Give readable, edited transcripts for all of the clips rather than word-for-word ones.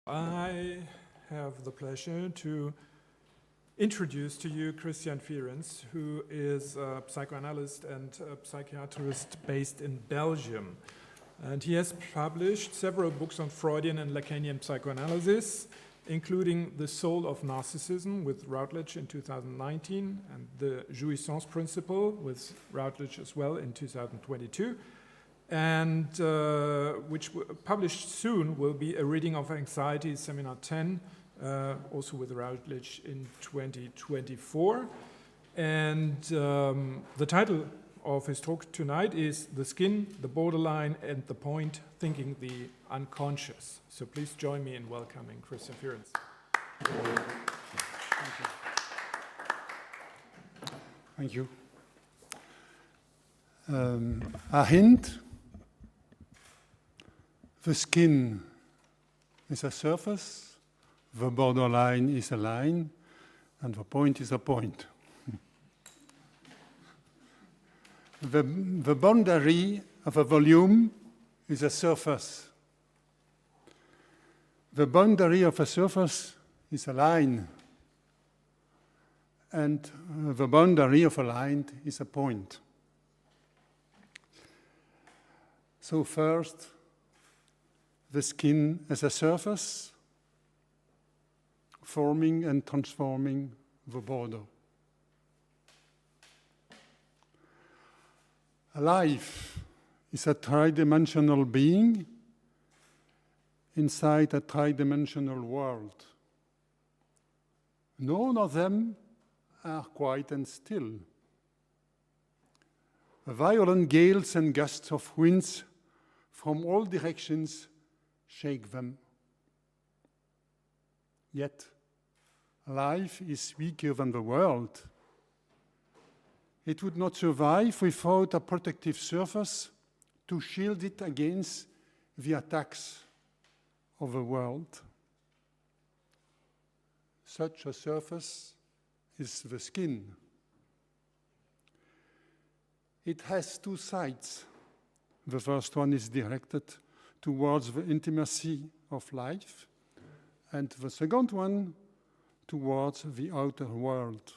I have the pleasure to introduce to you Christian Fierens, who is a psychoanalyst and a psychiatrist based in Belgium. And he has published several books on Freudian and Lacanian psychoanalysis, including The Soul of Narcissism with Routledge in 2019 and The Jouissance Principle with Routledge as well in 2022. And which published soon will be A Reading of Anxiety, Seminar 10, also with Routledge in 2024. And the title of his talk tonight is The Skin, the Borderline, and the Point, Thinking the Unconscious. So please join me in welcoming Christian Fierens. Thank you. A hint. The skin is a surface, the borderline is a line, and the point is a point. The boundary of a volume is a surface. The boundary of a surface is a line, and the boundary of a line is a point. So first, the skin as a surface, forming and transforming the border. Life is a tridimensional being inside a tridimensional world. None of them are quiet and still. Violent gales and gusts of winds from all directions shake them. Yet, life is weaker than the world. It would not survive without a protective surface to shield it against the attacks of the world. Such a surface is the skin. It has two sides. The first one is directed towards the intimacy of life, and the second one towards the outer world.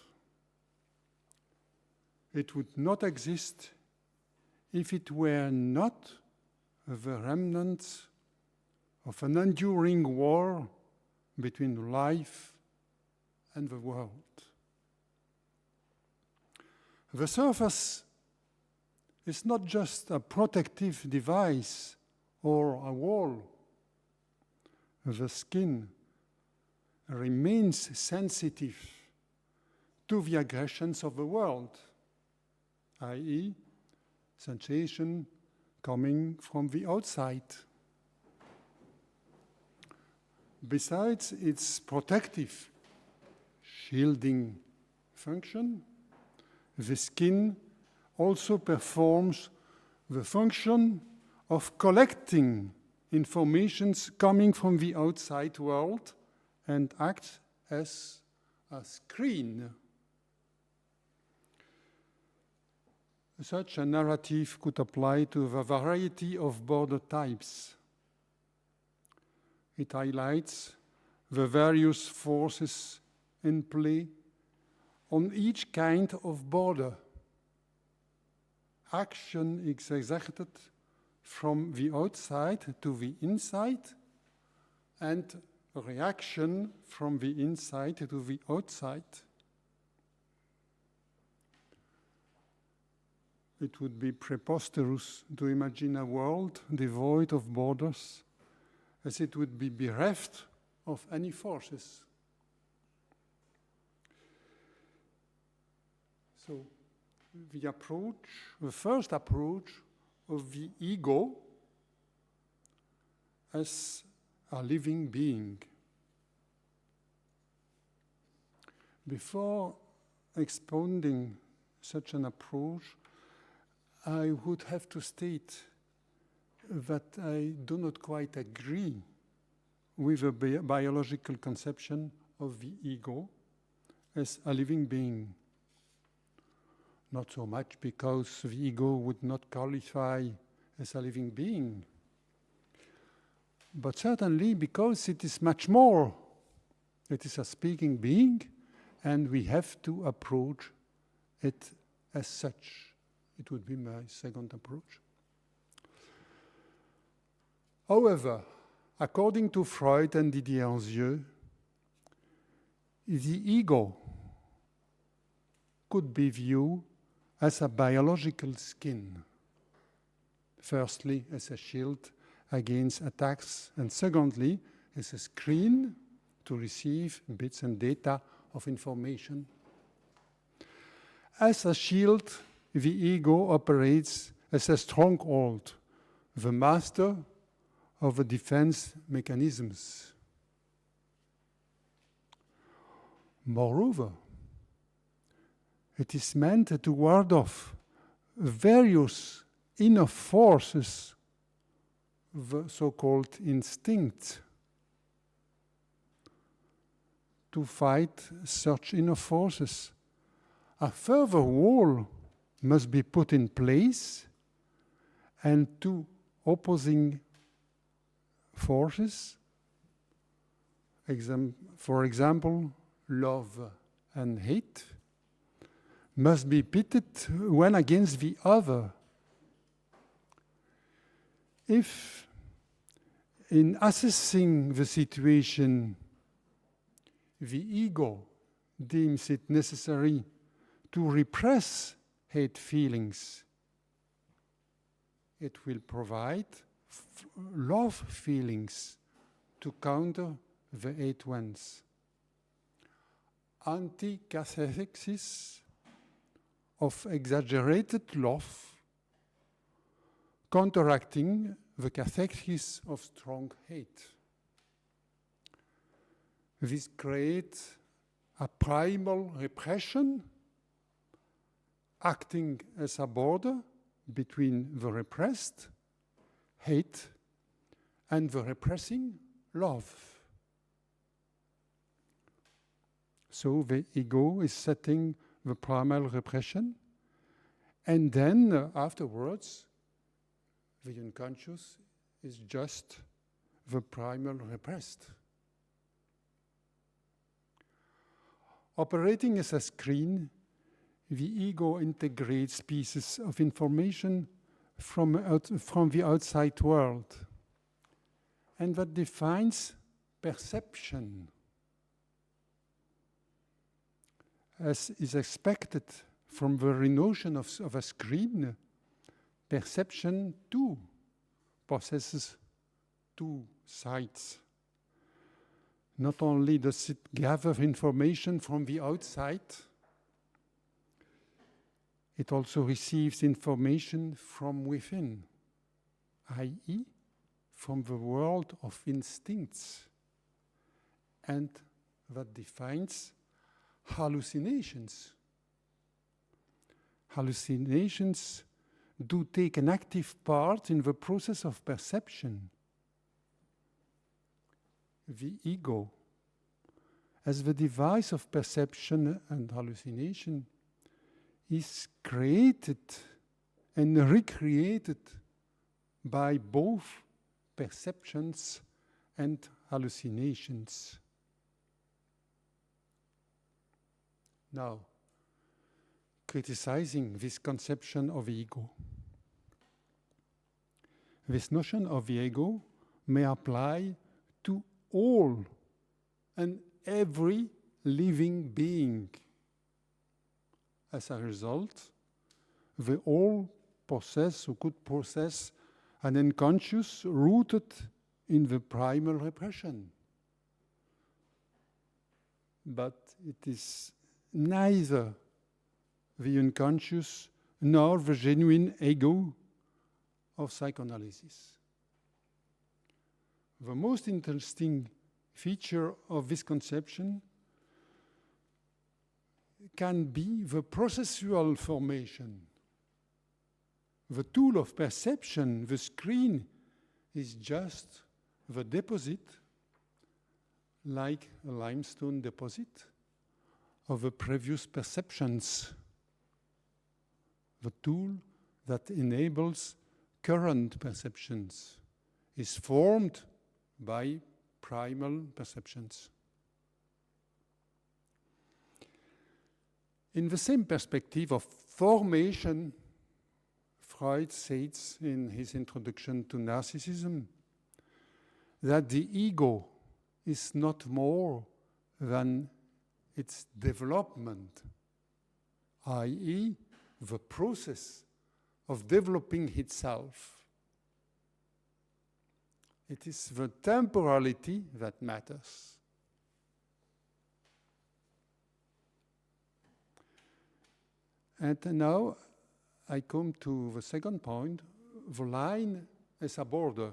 It would not exist if it were not the remnants of an enduring war between life and the world. The surface is not just a protective device or a wall. The skin remains sensitive to the aggressions of the world, i.e., sensation coming from the outside. Besides its protective, shielding function, the skin also performs the function of collecting informations coming from the outside world and acts as a screen. Such a narrative could apply to the variety of border types. It highlights the various forces in play on each kind of border. Action is exerted from the outside to the inside, and reaction from the inside to the outside. It would be preposterous to imagine a world devoid of borders, as it would be bereft of any forces. So, the first approach of the ego as a living being. Before expounding such an approach, I would have to state that I do not quite agree with the biological conception of the ego as a living being. Not so much because the ego would not qualify as a living being, but certainly because it is much more. It is a speaking being, and we have to approach it as such. It would be my second approach. However, according to Freud and Didier Anzieux, the ego could be viewed as a biological skin. Firstly, as a shield against attacks, and secondly, as a screen to receive bits and data of information. As a shield, the ego operates as a stronghold, the master of the defense mechanisms. Moreover, it is meant to ward off various inner forces, the so-called instincts. To fight such inner forces, a further wall must be put in place, and two opposing forces, for example, love and hate, must be pitted one against the other. If, in assessing the situation, the ego deems it necessary to repress hate feelings, it will provide love feelings to counter the hate ones. Anti-cathexis of exaggerated love, counteracting the cathexis of strong hate. This creates a primal repression acting as a border between the repressed hate and the repressing love. So the ego is setting the primal repression, and then afterwards the unconscious is just the primal repressed. Operating as a screen, the ego integrates pieces of information from the outside world, and that defines perception. As is expected from the very notion of a screen, perception too possesses two sides. Not only does it gather information from the outside, it also receives information from within, i.e., from the world of instincts, and that defines hallucinations. Hallucinations do take an active part in the process of perception. The ego, as the device of perception and hallucination, is created and recreated by both perceptions and hallucinations. Now, criticizing this conception of ego. This notion of the ego may apply to all and every living being. As a result, they all possess or could possess an unconscious rooted in the primal repression. But it is neither the unconscious nor the genuine ego of psychoanalysis. The most interesting feature of this conception can be the processual formation. The tool of perception, the screen, is just the deposit, like a limestone deposit, of the previous perceptions. The tool that enables current perceptions is formed by primal perceptions. In the same perspective of formation, Freud says in his introduction to narcissism that the ego is not more than its development, i.e., the process of developing itself. It is the temporality that matters. And now I come to the second point, the line as a border.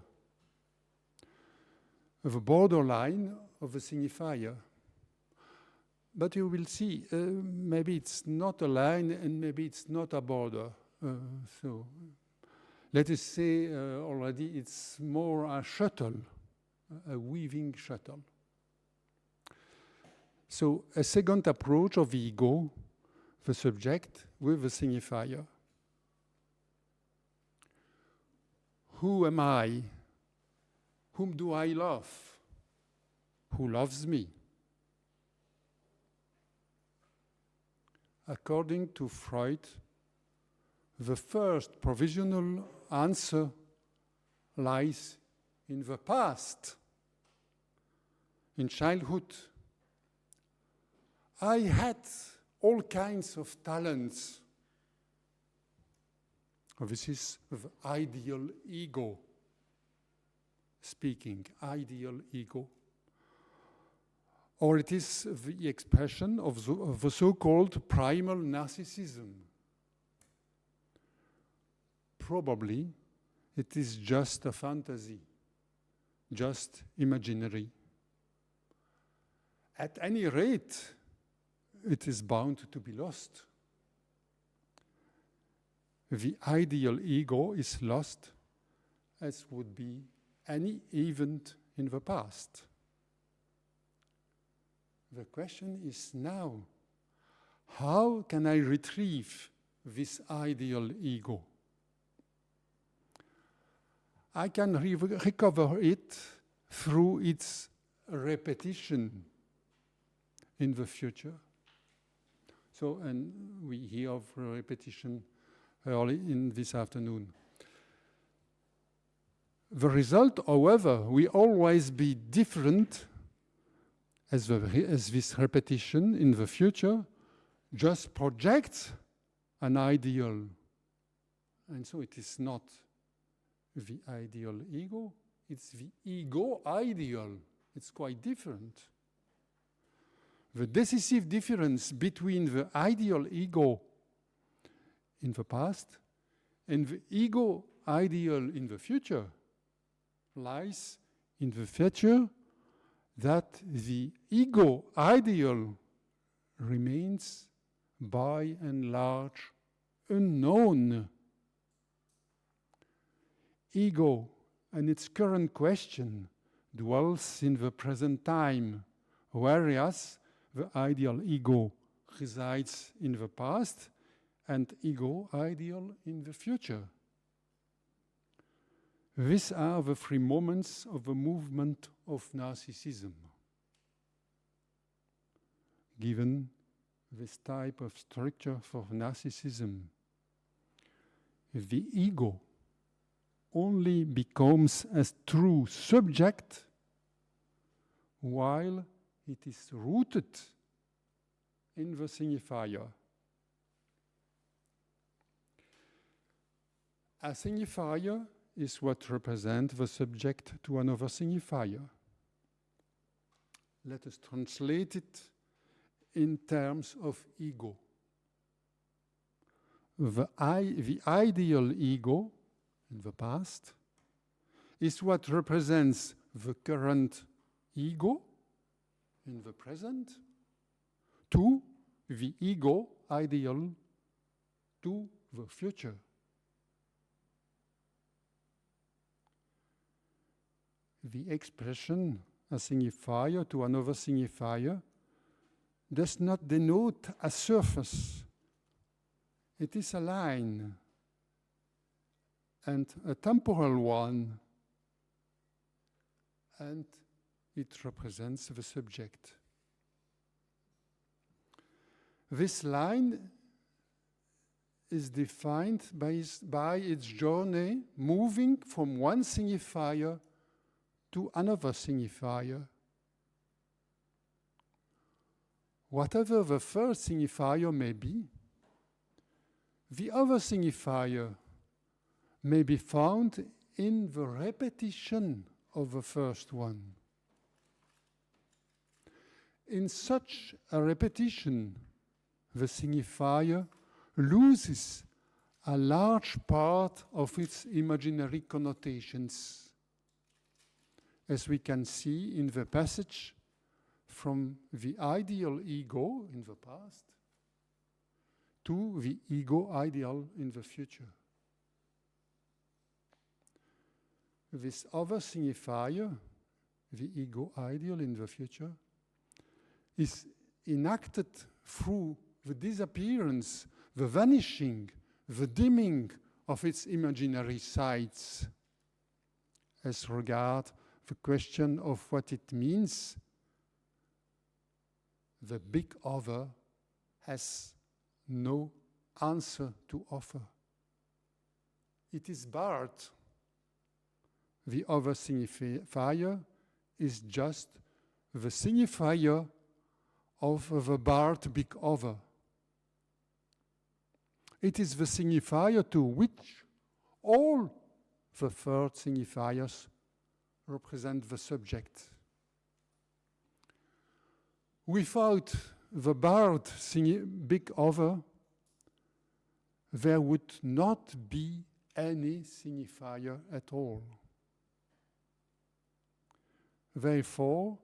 The borderline of the signifier. But you will see, maybe it's not a line and maybe it's not a border. So let us say already it's more a shuttle, a weaving shuttle. So a second approach of the ego, the subject with the signifier. Who am I? Whom do I love? Who loves me? According to Freud, the first provisional answer lies in the past, in childhood. I had all kinds of talents. This is the ideal ego speaking, ideal ego. Or it is the expression of the so-called primal narcissism. Probably it is just a fantasy, just imaginary. At any rate, it is bound to be lost. The ideal ego is lost, as would be any event in the past. The question is now, how can I retrieve this ideal ego? I can recover it through its repetition in the future. So, and we hear of repetition early in this afternoon. The result, however, will always be different, as this repetition in the future just projects an ideal. And so it is not the ideal ego, it's the ego ideal. It's quite different. The decisive difference between the ideal ego in the past and the ego ideal in the future lies in the future that the ego ideal remains by and large unknown. Ego and its current question dwells in the present time, whereas the ideal ego resides in the past and ego ideal in the future. These are the three moments of the movement of narcissism. Given this type of structure for narcissism, the ego only becomes a true subject while it is rooted in the signifier. A signifier is what represents the subject to another signifier. Let us translate it in terms of ego. The ideal ego in the past is what represents the current ego in the present to the ego ideal to the future. The expression a signifier to another signifier does not denote a surface. It is a line, and a temporal one, and it represents the subject. This line is defined by its journey moving from one signifier to another signifier. Whatever the first signifier may be, the other signifier may be found in the repetition of the first one. In such a repetition, the signifier loses a large part of its imaginary connotations, as we can see in the passage from the ideal ego in the past to the ego ideal in the future. This other signifier, the ego ideal in the future, is enacted through the disappearance, the vanishing, the dimming of its imaginary sides, as regard the question of what it means the big other has no answer to offer. It is barred. The other signifier is just the signifier of the barred big other. It is the signifier to which all the third signifiers represent the subject. Without the barred big other, there would not be any signifier at all. Therefore,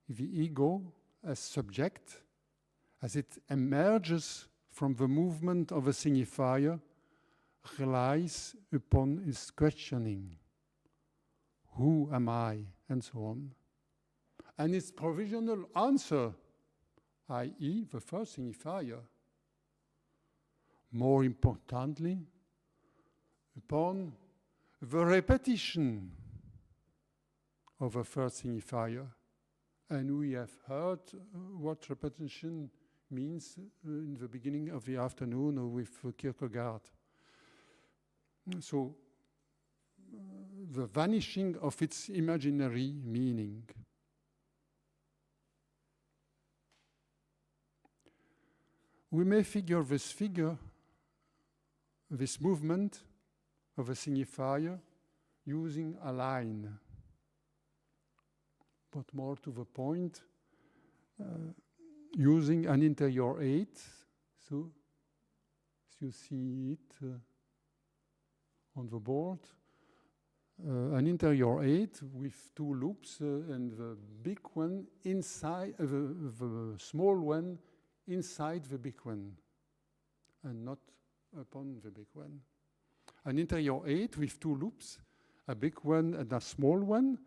the ego as subject, as it emerges from the movement of a signifier, relies upon its questioning. Who am I? And so on. And its provisional answer, i.e. the first signifier, more importantly, upon the repetition of a first signifier. And we have heard what repetition means in the beginning of the afternoon with Kierkegaard. So, the vanishing of its imaginary meaning. We may figure this movement of a signifier using a line. But more to the point, using an interior 8. So, as you see it on the board, an interior 8 with two loops and the big one inside, the small one inside the big one, and not upon the big one. An interior 8 with two loops, a big one and a small one.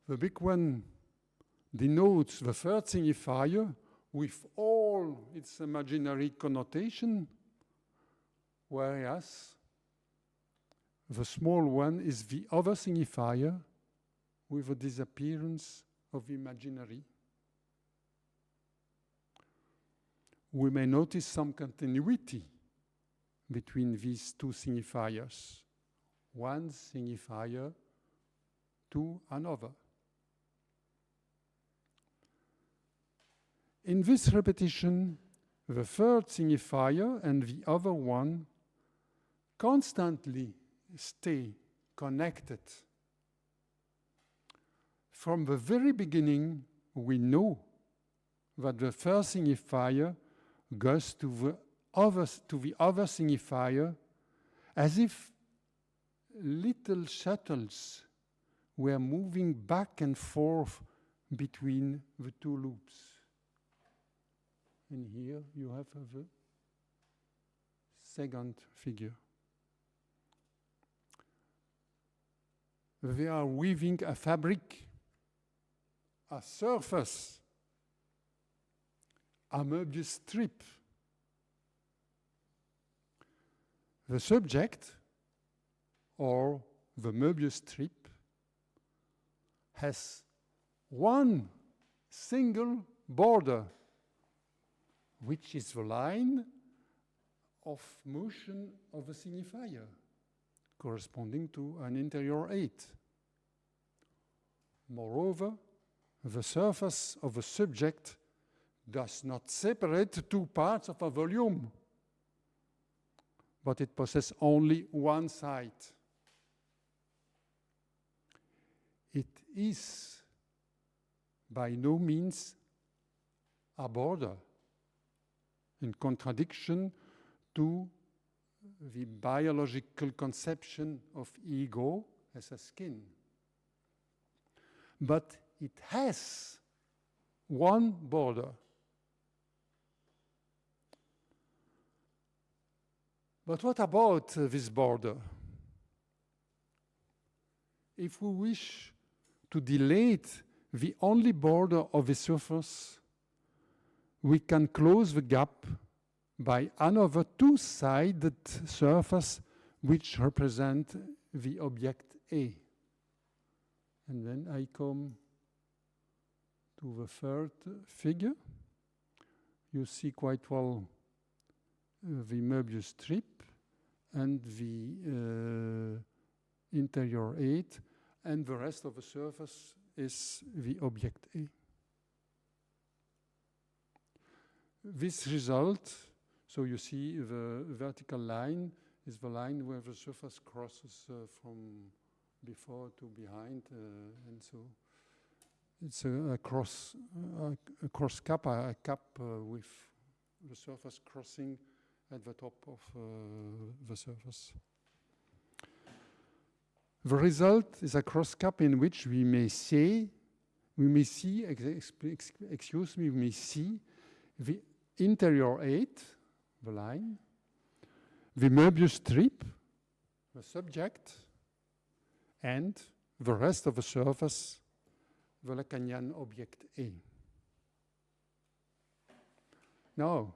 The big one denotes the third signifier with all its imaginary connotation, whereas the small one is the other signifier with the disappearance of imaginary. We may notice some continuity between these two signifiers, one signifier to another. In this repetition, the third signifier and the other one constantly stay connected. From the very beginning, we know that the first signifier goes to the other signifier as if little shuttles were moving back and forth between the two loops. And here you have the second figure. They are weaving a fabric, a surface, a Möbius strip. The subject, or the Möbius strip, has one single border, which is the line of motion of a signifier, corresponding to an interior 8. Moreover, the surface of a subject does not separate two parts of a volume, but it possesses only one side. It is by no means a border, in contradiction to the biological conception of ego as a skin. But it has one border. But what about this border? If we wish to delete the only border of the surface, we can close the gap by another two-sided surface which represent the object A. And then I come to the third figure. You see quite well the Möbius strip and the interior 8, and the rest of the surface is the object A. This result, so you see the vertical line is the line where the surface crosses from before to behind, and so it's a cross cap, a cap with the surface crossing at the top of the surface. The result is a cross cap in which we may see the interior 8, the line, the Möbius strip, the subject, and the rest of the surface, the Lacanian object A. Now,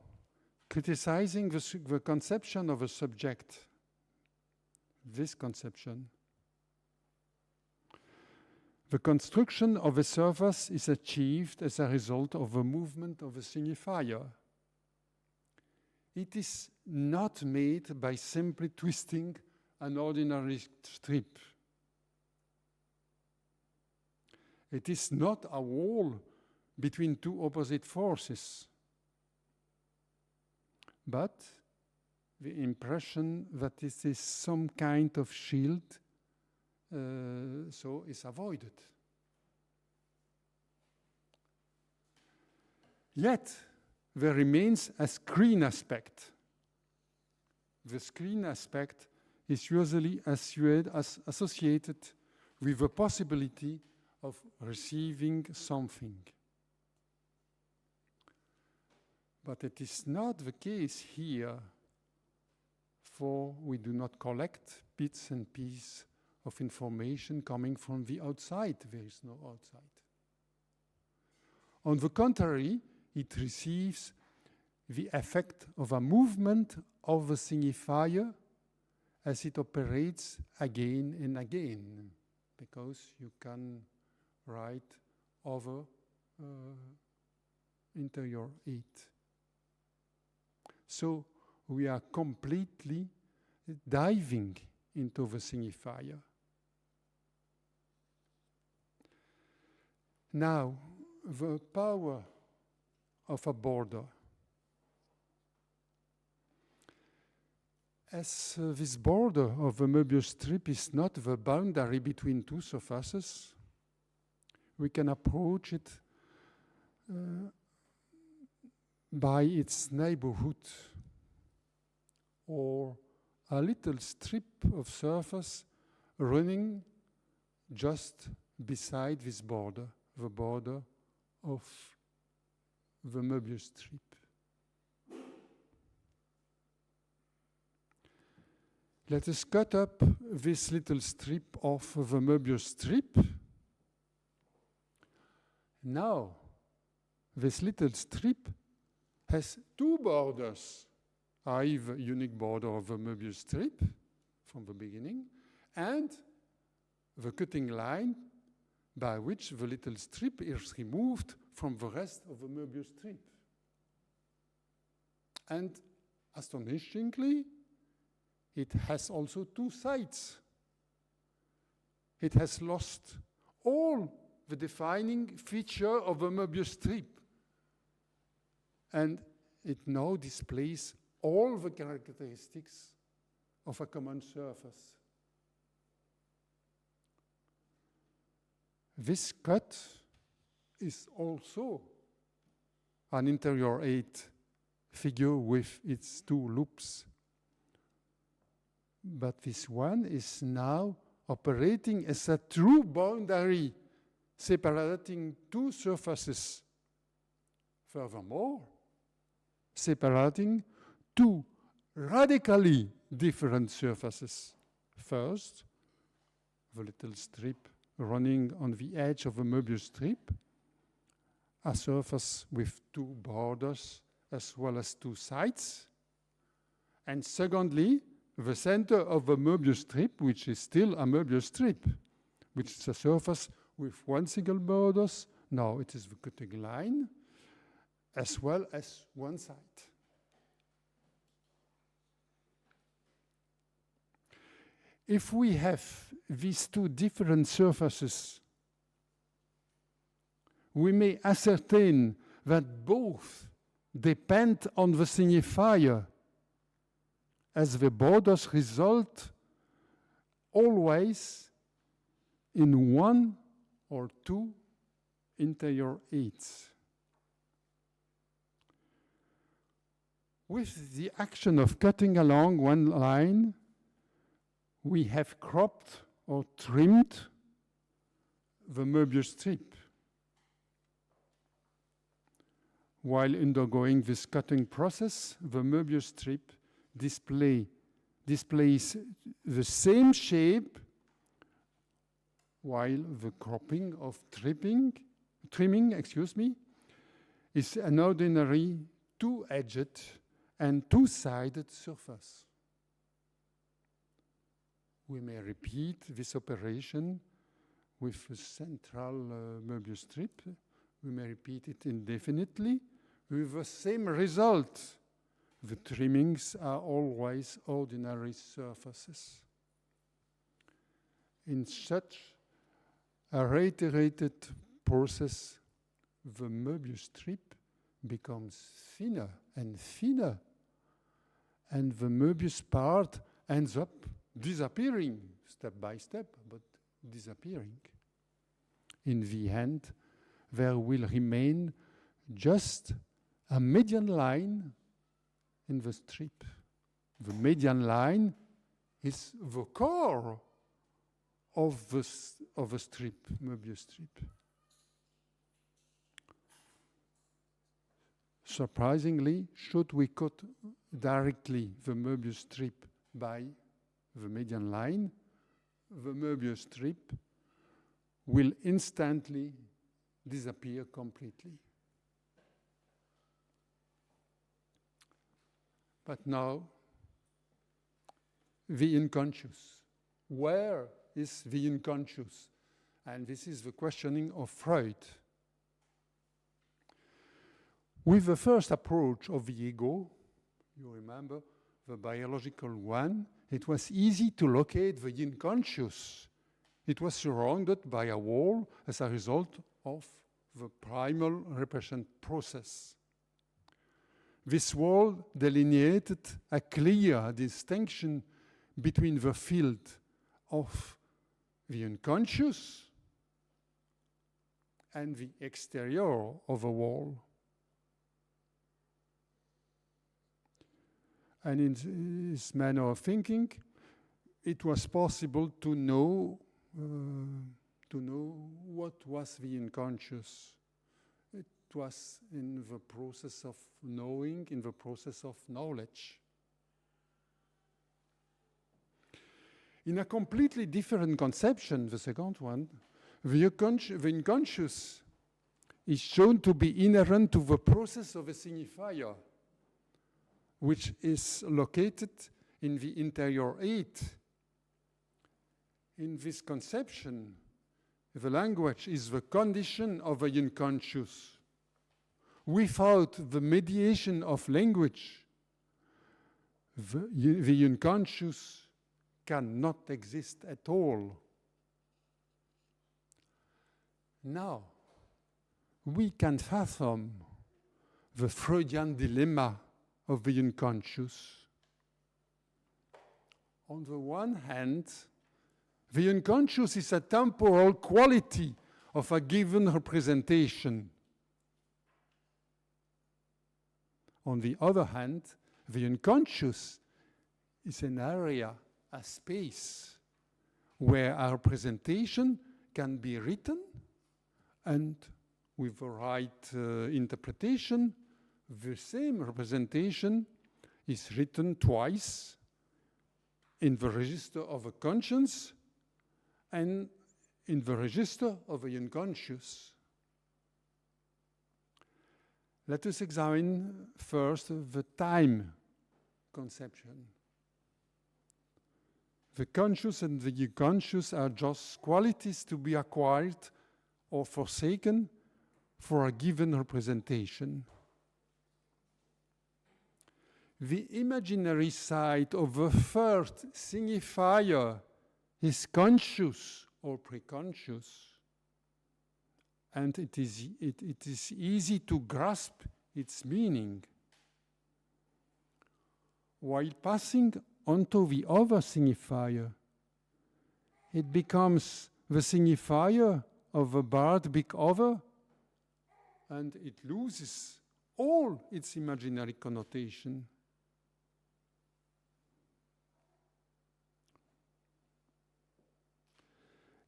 criticizing the conception of a subject, this conception, the construction of a surface is achieved as a result of a movement of a signifier. It is not made by simply twisting an ordinary strip. It is not a wall between two opposite forces, but the impression that this is some kind of shield, so is avoided. Yet, there remains a screen aspect. The screen aspect is usually associated with the possibility of receiving something. But it is not the case here, for we do not collect bits and pieces of information coming from the outside. There is no outside. On the contrary, it receives the effect of a movement of the signifier as it operates again and again, because you can write over interior 8. So we are completely diving into the signifier. Now, the power of a border. As this border of the Möbius strip is not the boundary between two surfaces, we can approach it by its neighborhood, or a little strip of surface running just beside this border, the border of the Möbius strip. Let us cut up this little strip of the Möbius strip. Now, this little strip has two borders, i.e. the unique border of the Möbius strip from the beginning, and the cutting line by which the little strip is removed from the rest of the Möbius strip. And astonishingly, it has also two sides. It has lost all the defining feature of a Möbius strip. And it now displays all the characteristics of a common surface. This cut is also an interior 8 figure with its two loops. But this one is now operating as a true boundary separating two surfaces. Furthermore, separating two radically different surfaces. First, the little strip running on the edge of a Möbius strip, a surface with two borders as well as two sides. And secondly, the center of the Möbius strip, which is still a Möbius strip, which is a surface with one single borders. Now it is the cutting line, as well as one side. If we have these two different surfaces, we may ascertain that both depend on the signifier, as the borders result always in one or two interior 8s. With the action of cutting along one line, we have cropped or trimmed the Möbius strip. While undergoing this cutting process, the Möbius strip displays the same shape, while the cropping of trimming, is an ordinary two-edged and two-sided surface. We may repeat this operation with a central Möbius strip. We may repeat it indefinitely with the same result. The trimmings are always ordinary surfaces. In such a reiterated process, the Möbius strip becomes thinner and thinner, and the Möbius part ends up disappearing step by step, but disappearing. In the end, there will remain just a median line in the strip. The median line is the core of the strip, Möbius strip. Surprisingly, should we cut directly the Möbius strip by the median line, the Möbius strip will instantly disappear completely. But now, the unconscious. Where is the unconscious? And this is the questioning of Freud. With the first approach of the ego, you remember, the biological one, it was easy to locate the unconscious. It was surrounded by a wall as a result of the primal repression process. This wall delineated a clear distinction between the field of the unconscious and the exterior of a wall. And in this manner of thinking, it was possible to know what was the unconscious. It was in the process of knowing, in the process of knowledge. In a completely different conception, the second one, the unconscious is shown to be inherent to the process of a signifier, which is located in the interior 8. In this conception, The language is the condition of the unconscious. Without the mediation of language, the unconscious cannot exist at all. Now, we can fathom the Freudian dilemma of the unconscious. On the one hand, the unconscious is a temporal quality of a given representation. On the other hand, the unconscious is an area, a space, where a representation can be written, and with the right interpretation, the same representation is written twice in the register of a conscience and in the register of the unconscious. Let us examine first the time conception. The conscious and the unconscious are just qualities to be acquired or forsaken for a given representation. The imaginary side of the first signifier is conscious or preconscious, and it is easy to grasp its meaning. While passing onto the other signifier, it becomes the signifier of a barred big other, and it loses all its imaginary connotation.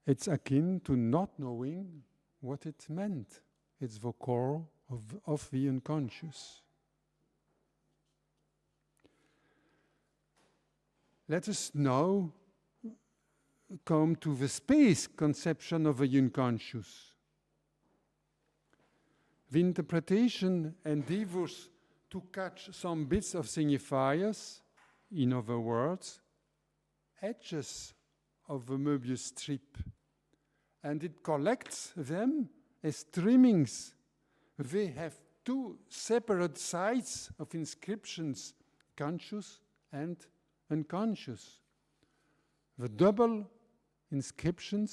It's akin to not knowing what it meant. It's the core of the unconscious. Let us now come to the space conception of the unconscious. The interpretation endeavors to catch some bits of signifiers, in other words, edges of the Möbius strip, and it collects them as trimmings. They have two separate sides of inscriptions, conscious and unconscious. The double inscription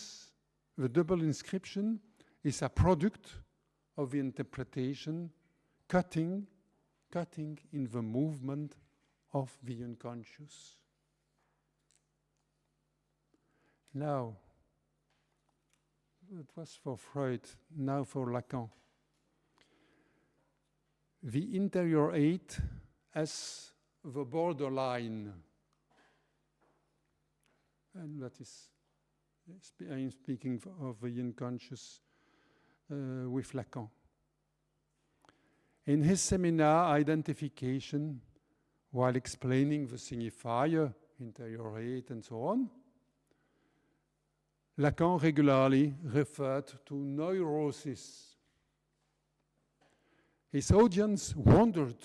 is a product of the interpretation, cutting in the movement of the unconscious. Now, it was for Freud, now for Lacan. The interior eight as the borderline, and that is, I am speaking of the unconscious with Lacan. In his seminar, Identification, while explaining the signifier, interior eight, and so on, Lacan regularly referred to neurosis. His audience wondered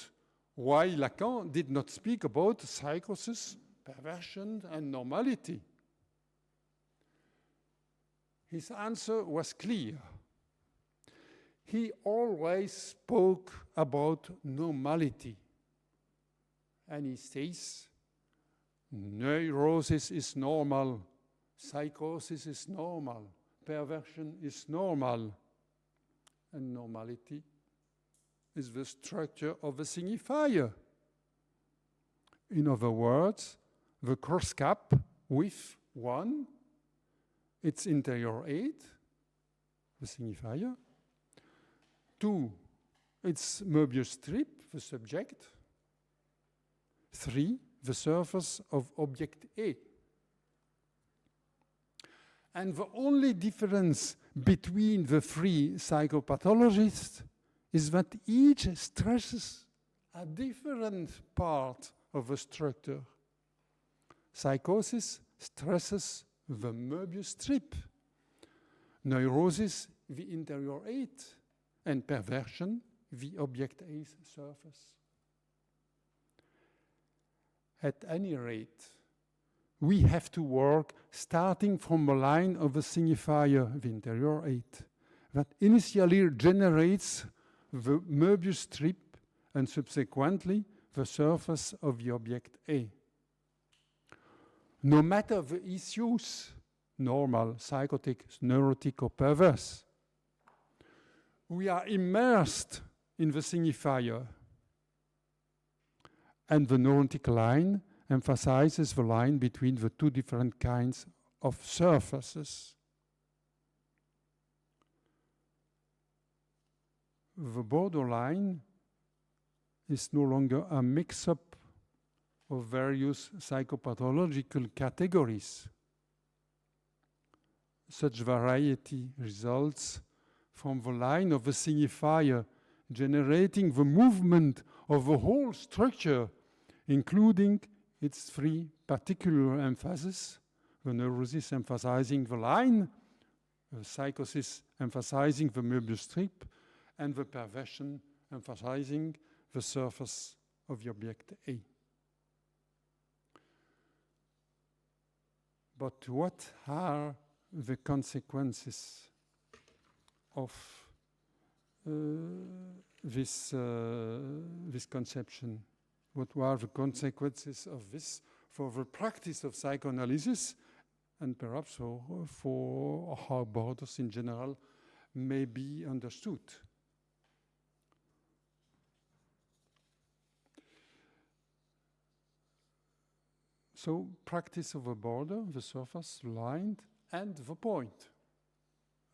why Lacan did not speak about psychosis, perversion, and normality. His answer was clear. He always spoke about normality. And he says, neurosis is normal. Psychosis is normal, perversion is normal, and normality is the structure of the signifier. In other words, the cross cap with one, its interior eight, the signifier. Two, its Möbius strip, the subject. Three, the surface of object A. And the only difference between the three psychopathologists is that each stresses a different part of the structure. Psychosis stresses the Möbius strip, neurosis the interior eight, and perversion the object A's surface. At any rate, we have to work starting from a line of a signifier, the interior 8, that initially generates the Möbius strip and subsequently the surface of the object A. No matter the issues, normal, psychotic, neurotic, or perverse, we are immersed in the signifier, and the neurotic line emphasizes the line between the two different kinds of surfaces. The borderline is no longer a mix-up of various psychopathological categories. Such variety results from the line of the signifier generating the movement of the whole structure, including its three particular emphases: the neurosis emphasizing the line, the psychosis emphasizing the Möbius strip, and the perversion emphasizing the surface of the object A. But what are the consequences of this conception? What were the consequences of this for the practice of psychoanalysis, and perhaps for how borders in general may be understood? So, practice of a border, the surface, line, and the point.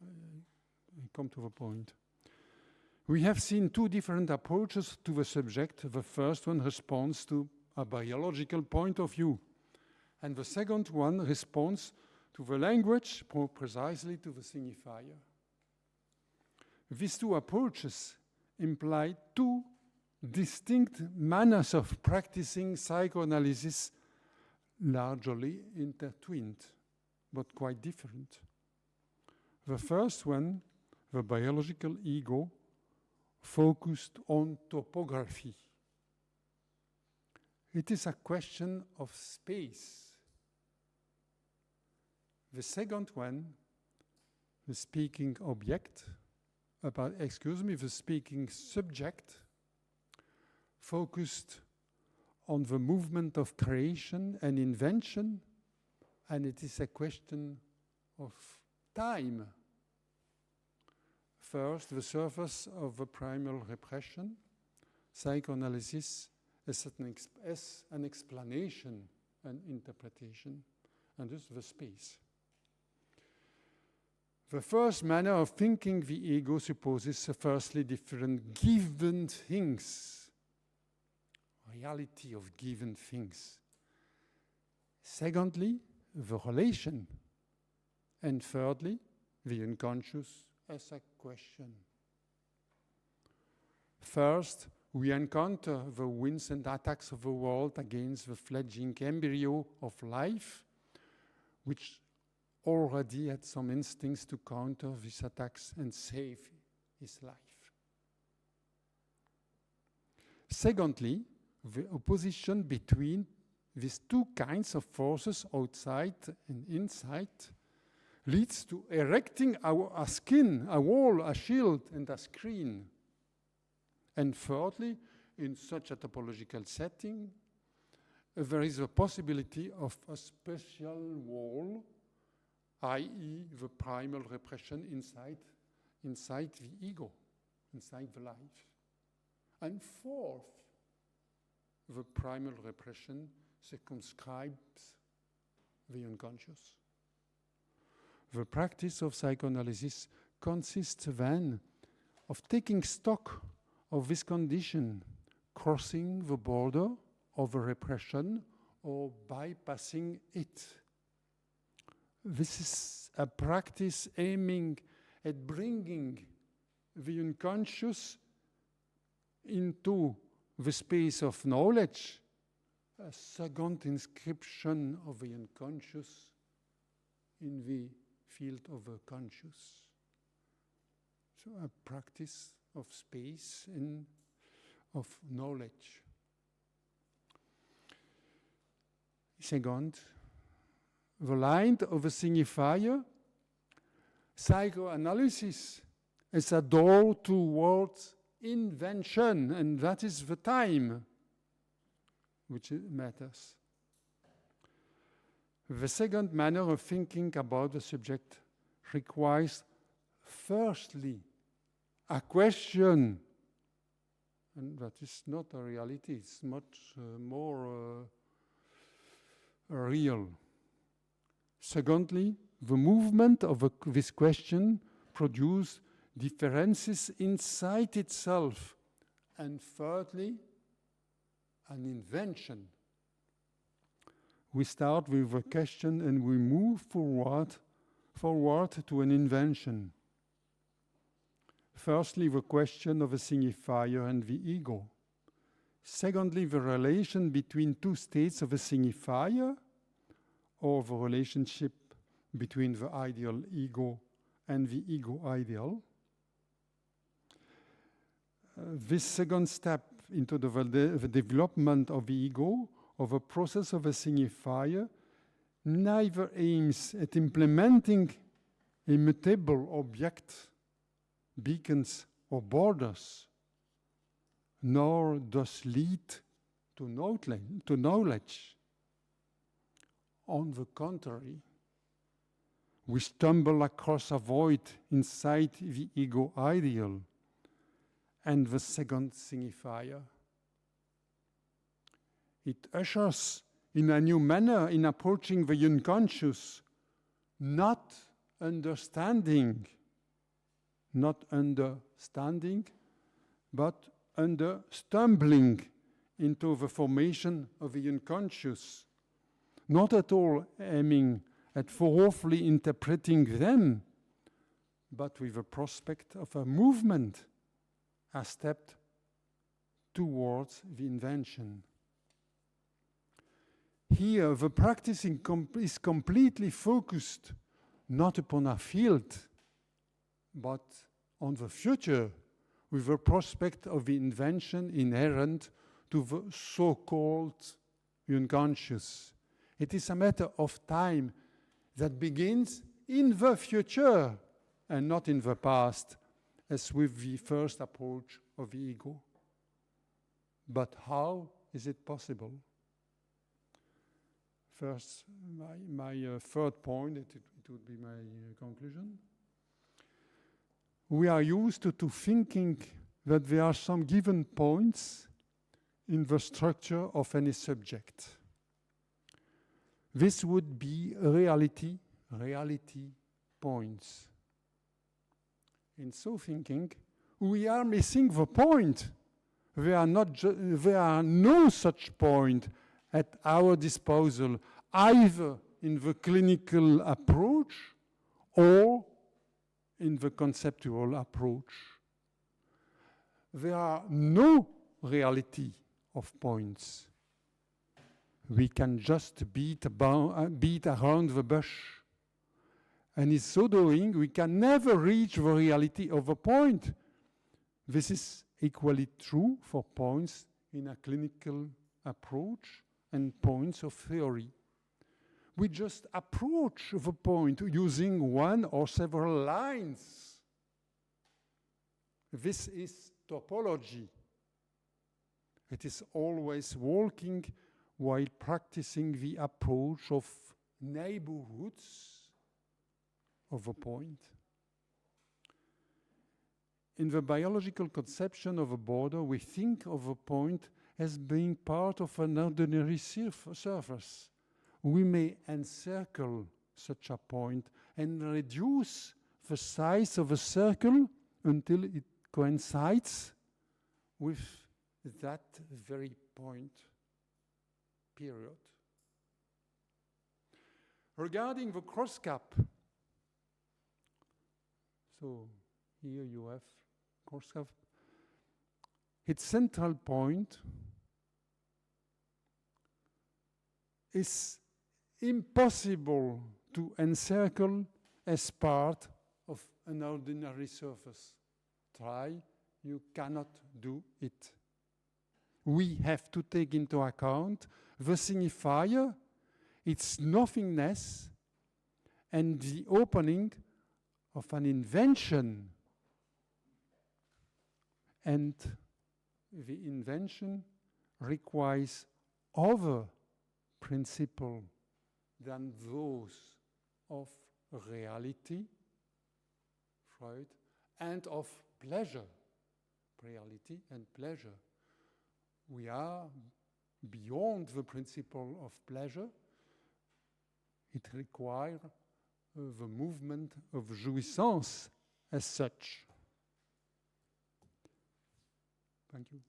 I come to the point. We have seen two different approaches to the subject. The first one responds to a biological point of view, and the second one responds to the language, more precisely to the signifier. These two approaches imply two distinct manners of practicing psychoanalysis, largely intertwined, but quite different. The first one, the biological ego, focused on topography. It is a question of space. The second one, the speaking the speaking subject, focused on the movement of creation and invention, and it is a question of time. First, the surface of the primal repression, psychoanalysis as an explanation and interpretation, and this is the space. The first manner of thinking the ego supposes firstly different given things, reality of given things. Secondly, the relation. And thirdly, the unconscious as a question. First, we encounter the winds and attacks of the world against the fledgling embryo of life, which already had some instincts to counter these attacks and save his life. Secondly, the opposition between these two kinds of forces, outside and inside, leads to erecting a skin, a wall, a shield, and a screen. And thirdly, in such a topological setting, there is a possibility of a special wall, i.e. the primal repression inside the ego, inside the life. And fourth, the primal repression circumscribes the unconscious. The practice of psychoanalysis consists then of taking stock of this condition, crossing the border of a repression or bypassing it. This is a practice aiming at bringing the unconscious into the space of knowledge, a second inscription of the unconscious in the field of the conscious. So a practice of space and of knowledge. Second, the line of a signifier, psychoanalysis is a door towards invention, and that is the time which matters. The second manner of thinking about the subject requires, firstly, a question, and that is not a reality, it's much more real. Secondly, the movement of this question produces differences inside itself. And thirdly, an invention. We start with a question and we move forward to an invention. Firstly, the question of a signifier and the ego. Secondly, the relation between two states of a signifier, or the relationship between the ideal ego and the ego ideal. This second step into the development of the ego, of a process of a signifier, neither aims at implementing immutable objects, beacons, or borders, nor does lead to knowledge. On the contrary, we stumble across a void inside the ego ideal and the second signifier. It ushers in a new manner in approaching the unconscious, not understanding, but stumbling into the formation of the unconscious, not at all aiming at thoroughly interpreting them, but with a prospect of a movement, a step towards the invention. Here, the practice is completely focused not upon a field, but on the future, with the prospect of the invention inherent to the so-called unconscious. It is a matter of time that begins in the future and not in the past, as with the first approach of the ego. But how is it possible? First, my third point, it would be my conclusion. We are used to thinking that there are some given points in the structure of any subject. This would be reality points. In so thinking, we are missing the point. There are no such point at our disposal, either in the clinical approach or in the conceptual approach. There are no reality of points. We can just beat around the bush. And in so doing, we can never reach the reality of a point. This is equally true for points in a clinical approach and points of theory. We just approach the point using one or several lines. This is topology. It is always walking while practicing the approach of neighborhoods of a point. In the biological conception of a border, we think of a point as being part of an ordinary surface. We may encircle such a point and reduce the size of a circle until it coincides with that very point, period. Regarding the cross-cap, so here you have cross-cap, its central point is impossible to encircle as part of an ordinary surface. Try, you cannot do it. We have to take into account the signifier, its nothingness, and the opening of an invention. And the invention requires other principles than those of reality, Freud, and of pleasure, reality and pleasure. We are beyond the principle of pleasure. It requires the movement of jouissance as such. Thank you.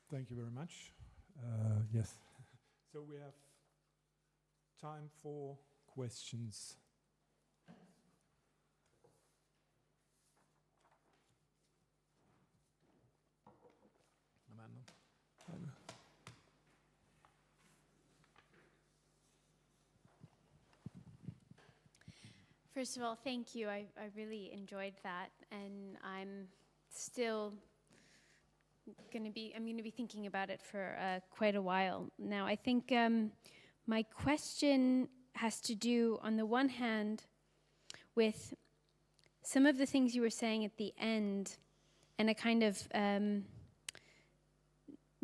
Thank you very much. Yes. So we have time for questions. Amanda. First of all, thank you. I really enjoyed that, and I'm still I'm going to be thinking about it for quite a while. Now, I think my question has to do, on the one hand, with some of the things you were saying at the end, and a kind of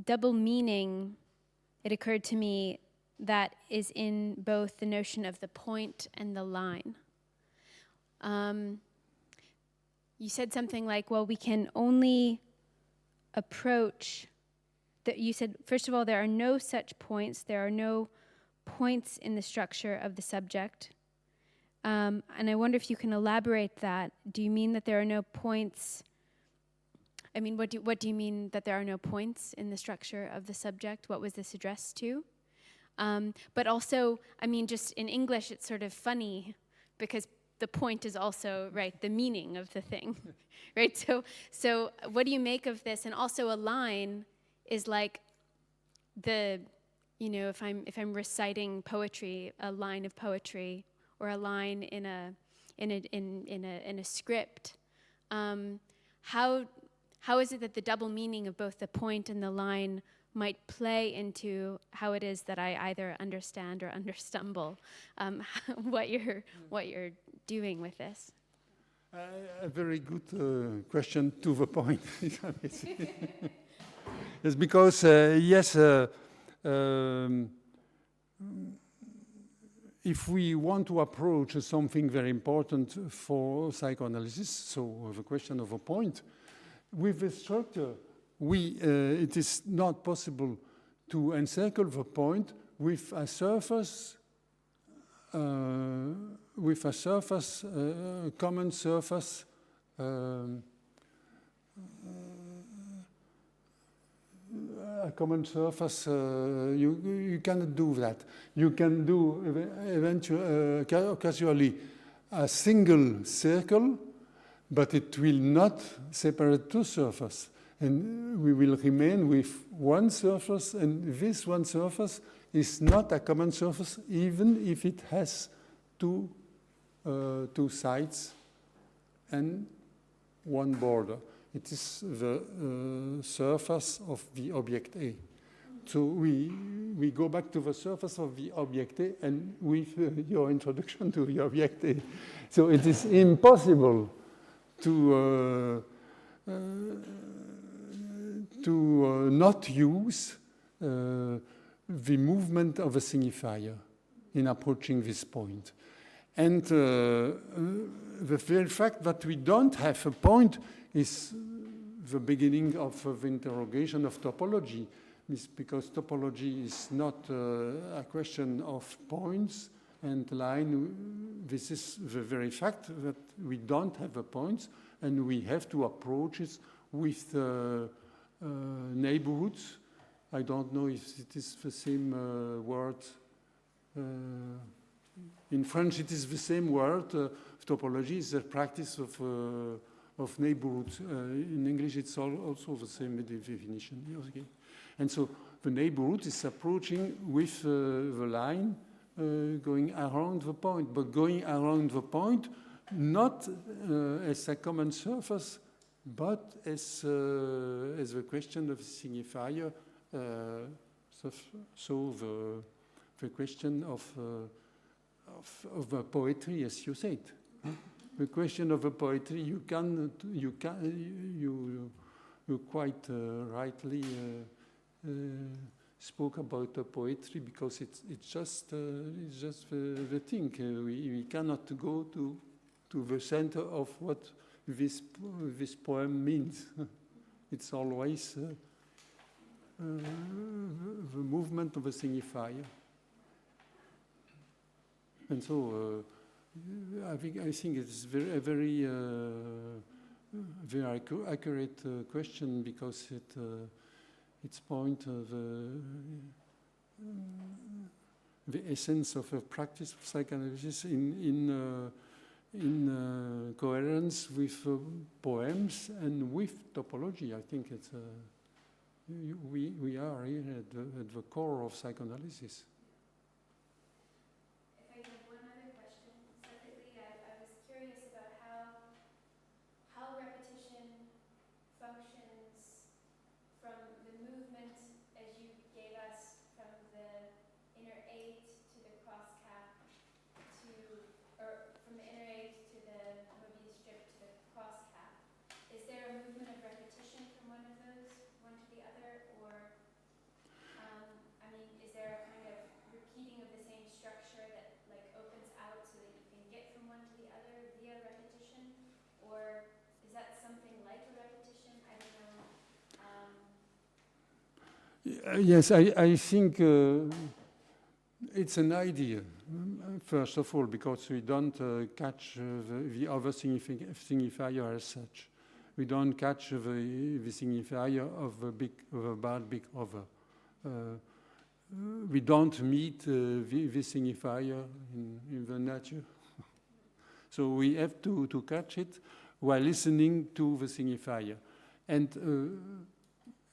double meaning, it occurred to me, that is in both the notion of the point and the line. You said something like, well, we can only approach that. You said, first of all, there are no such points. There are no points in the structure of the subject. And I wonder if you can elaborate that. Do you mean that there are no points? I mean, what do you mean that there are no points in the structure of the subject? What was this addressed to? But also, I mean, just in English, it's sort of funny because the point is also, right, the meaning of the thing, right? So what do you make of this? And also a line is like the, you know, if I'm reciting poetry, a line of poetry, or a line in a script, how is it that the double meaning of both the point and the line might play into how it is that I either understand or understumble what you're doing with this? A very good question, to the point. It's because, if we want to approach something very important for psychoanalysis, so the question of a point, with the structure, it is not possible to encircle the point with a surface, common surface, a common surface. You cannot do that. You can do occasionally a single circle, but it will not separate two surfaces. And we will remain with one surface, and this one surface is not a common surface, even if it has two sides and one border. It is the surface of the object A. So we go back to the surface of the object A, and with your introduction to the object A. So it is impossible to not use the movement of a signifier in approaching this point. And the very fact that we don't have a point is the beginning of the interrogation of topology, because topology is not a question of points and line. This is the very fact that we don't have a point, and we have to approach it with neighborhoods. I don't know if it is the same word. In French, it is the same word. Topology is the practice of neighborhoods. In English, it's also the same definition. Okay. And so the neighborhood is approaching with the line going around the point, but going around the point not as a common surface, but as the question of signifier So the question of poetry, as you said, the question of poetry, you quite rightly spoke about poetry, because it's just the thing. We cannot go to the center of what this poem means. It's always the movement of a signifier. And so I think it's a very accurate question, because it's point of the essence of a practice of psychoanalysis in coherence with poems and with topology. I think it's we are here at the core of psychoanalysis. If I have one other question separately, I was curious about how repetition functions from the movement, as you gave us, from the inner eight to the cross cap or from the inner eight to the Mobius strip to the cross cap. Is there a movement of repetition from one of those, one to the other, or I mean, is there a kind of repeating of the same structure that like opens out so that you can get from one to the other via repetition, or is that something like a repetition? I don't know. Yes, I think it's an idea, first of all, because we don't catch the other signifier as such. We don't catch the signifier of a bad big other. We don't meet the signifier in the nature. So we have to catch it while listening to the signifier. And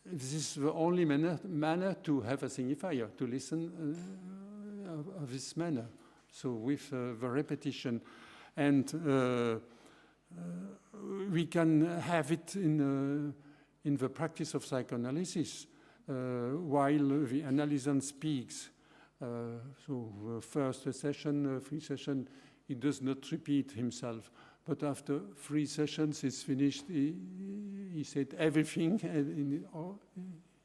this is the only manner to have a signifier, to listen of this manner. So with the repetition. And we can have it in the practice of psychoanalysis while the analysant speaks. So first session, free session, he does not repeat himself. But after 3 sessions is finished, he said everything, and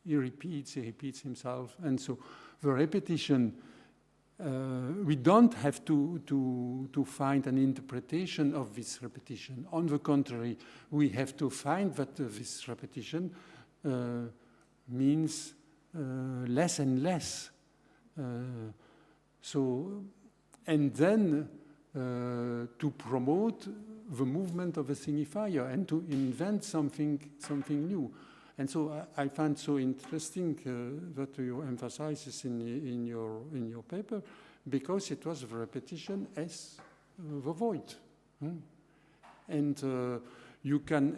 he repeats himself. And so the repetition, we don't have to find an interpretation of this repetition. On the contrary, we have to find that this repetition means less and less. And then to promote the movement of a signifier and to invent something new. And so I find so interesting that you emphasize this in your paper, because it was the repetition as the void. And you can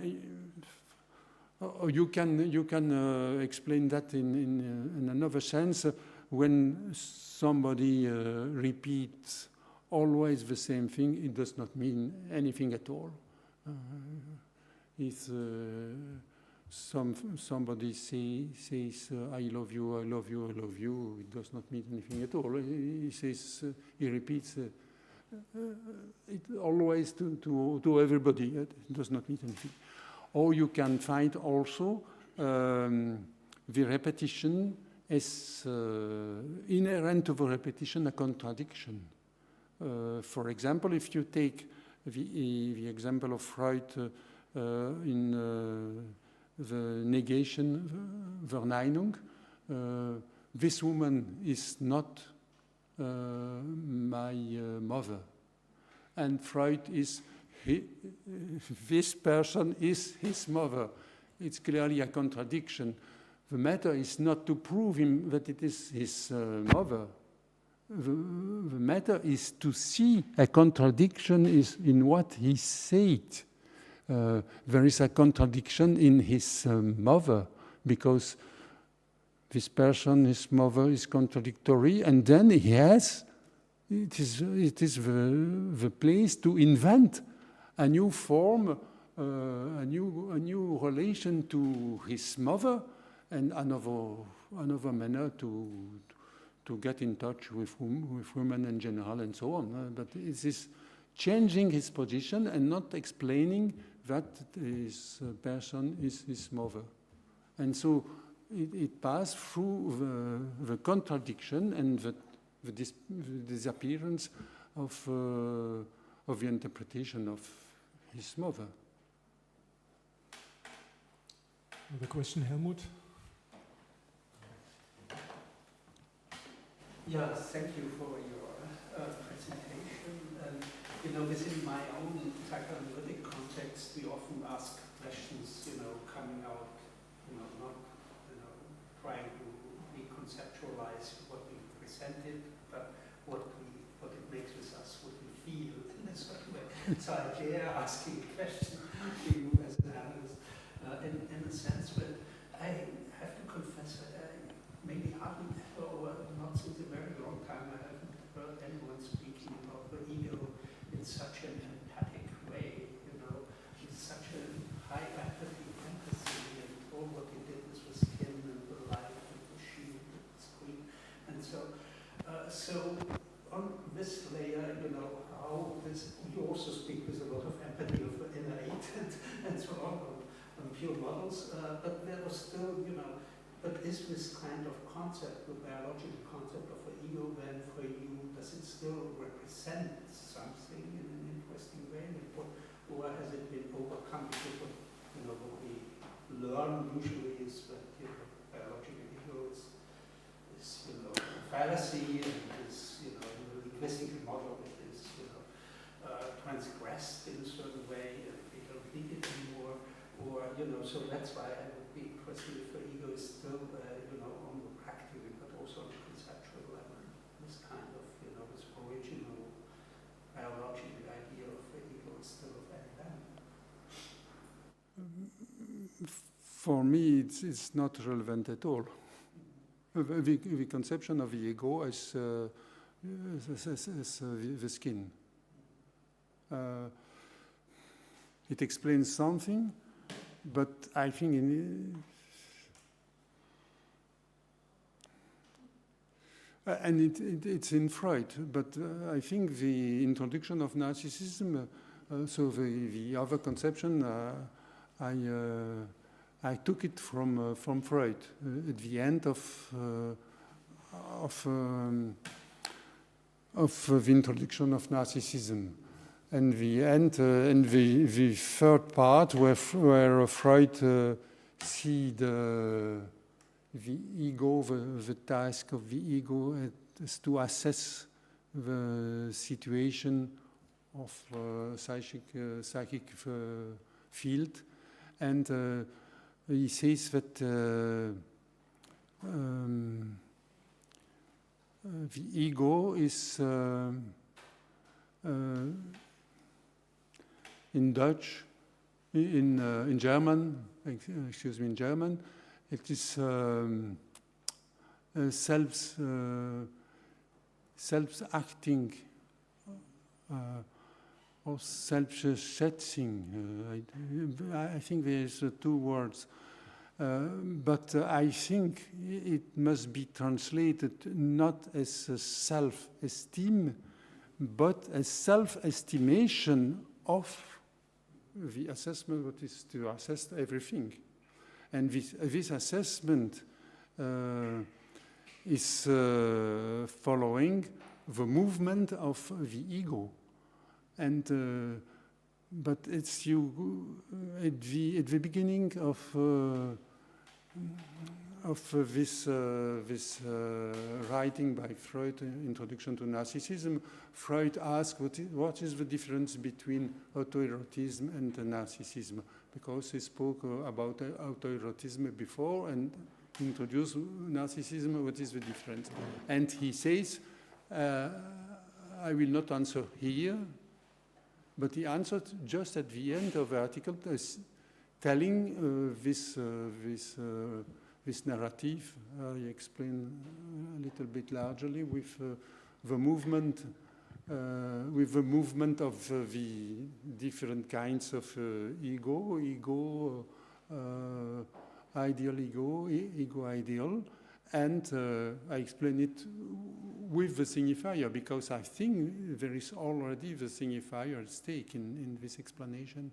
explain that in another sense when somebody repeats always the same thing. It does not mean anything at all. If somebody says I love you, I love you, I love you, it does not mean anything at all. He repeats it always to everybody. It does not mean anything. Or you can find also the repetition as inherent to the repetition a contradiction. For example, if you take the example of Freud in the negation, Verneinung, this woman is not my mother. And Freud is, this person is his mother. It's clearly a contradiction. The matter is not to prove him that it is his mother. The matter is to see a contradiction is in what he said. There is a contradiction in his mother, because this person, his mother, is contradictory, and then he has, it is the place to invent a new form, a new relation to his mother, and another another manner to get in touch with women in general and so on. But it is changing his position and not explaining that this person is his mother. And so it passed through the contradiction and the disappearance of the interpretation of his mother. The question, Helmut? Yeah, thank you for your presentation. And, you know, within my own psychoanalytic context, we often ask questions, you know, coming out, you know, not, you know, trying to reconceptualize what we presented, but what it makes with us, what we feel in a certain way. So I dare asking a question to you as an analyst, in a sense, but I have to confess that I maybe hardly ever, or not since a very long time, I haven't heard anyone speaking about the ego in such an empathic way, you know, with such a high empathy, and all what he did was the skin and the light and the shield and the screen. And so on this layer, you know, how this, you also speak with a lot of empathy of the inner eight and so on pure models, but there was still, you know, but is this kind of concept, the biological concept of the ego, then for you, does it still represent something in an interesting way, or has it been overcome? Because what, you know, what we learn usually is that, you know, biological ego is you know, a fallacy, and is, you know, the linguistic model is, you know, transgressed in a certain way, and we don't need it anymore. Or, you know, so that's why I would be interested if the ego is still, you know, on the practical, but also on the conceptual level. This kind of, you know, this original biological idea of the ego is still of any value. For me, it's not relevant at all. The conception of the ego as the skin. It explains something. But I think it's in Freud, but I think the introduction of narcissism, so the other conception, I took it from Freud at the end of the introduction of narcissism. And the end, and the third part, where Freud see the ego, the task of the ego is to assess the situation of psychic field, and he says that the ego is in Dutch, in German, excuse me, in German, it is self-acting or self-schätzing. I think there's two words. But I think it must be translated not as self-esteem, but as self-estimation of the assessment, what is to assess everything. And this assessment is following the movement of the ego. And but it's you at the beginning of this writing by Freud, Introduction to Narcissism. Freud asked what is the difference between autoerotism and narcissism, because he spoke about autoerotism before and introduced narcissism. What is the difference? And he says, I will not answer here, but he answered just at the end of the article, telling this narrative. I explain a little bit largely with the movement of the different kinds of ego, ideal ego, ego ideal, And I explain it with the signifier, because I think there is already the signifier at stake in this explanation.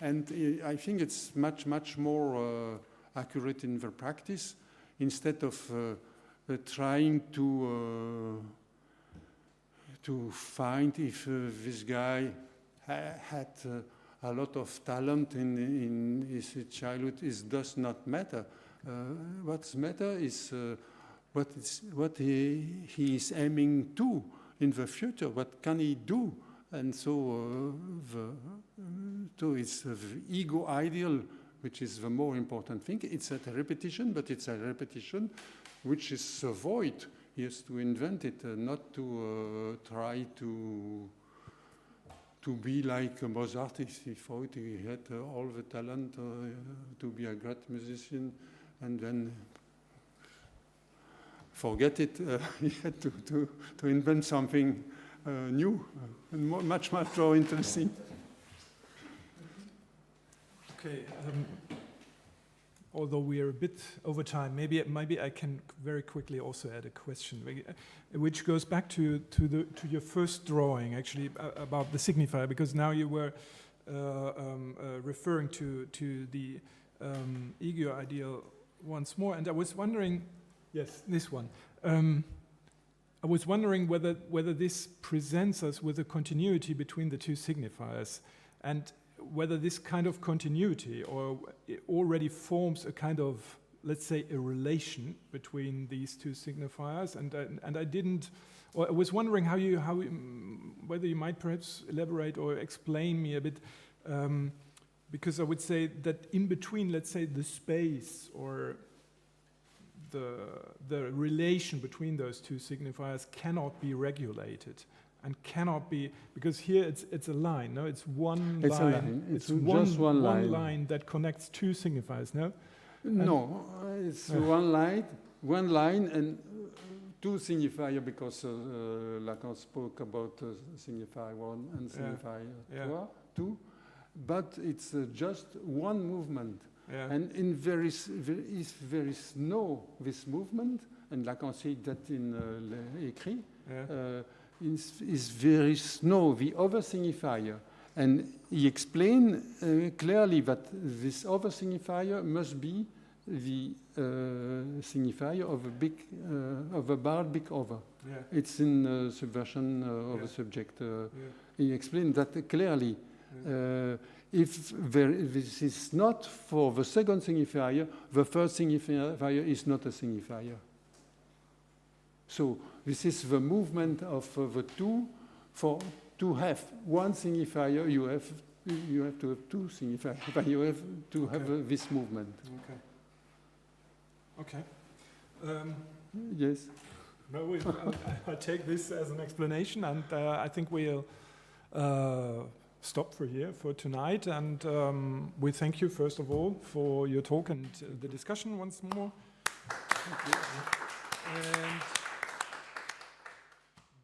And I think it's much, much more accurate in the practice, instead of trying to find if this guy had a lot of talent in his childhood. It does not matter. What's matter is what he is aiming to in the future. What can he do? And so it's the ego ideal, which is the more important thing. It's a repetition, but it's a repetition which is a void. He has to invent it, not to try to be like Mozart. He thought he had all the talent to be a great musician, and then forget it. He had to invent something new and much more interesting. Okay. Although we are a bit over time, maybe I can very quickly also add a question, which goes back to your first drawing, actually, about the signifier, because now you were referring to the ego ideal once more, and I was wondering, yes, this one. I was wondering whether this presents us with a continuity between the two signifiers, and whether this kind of continuity or it already forms a kind of, let's say, a relation between these two signifiers, and I didn't, or I was wondering whether you might perhaps elaborate or explain me a bit, because I would say that in between, let's say, the space or the relation between those two signifiers cannot be regulated. And cannot be, because here it's a line, no? It's one line. It's a line. It's just one line that connects two signifiers, no? No, it's one line and two signifiers, because Lacan spoke about signifier 1 and signifier 2, but it's just one movement. Yeah. And there is no this movement, and Lacan said that in Écrit, is very no, the other signifier. And he explained clearly that this other signifier must be the signifier of a bar big over. Yeah. It's in subversion of a subject. He explained that clearly. If this is not for the second signifier, the first signifier is not a signifier. So this is the movement of the two. To have one signifier, you have to have two signifiers. You have to have this movement. Okay. Yes. No, I take this as an explanation, and I think we'll stop for tonight. And we thank you first of all for your talk and the discussion once more. Thank you. And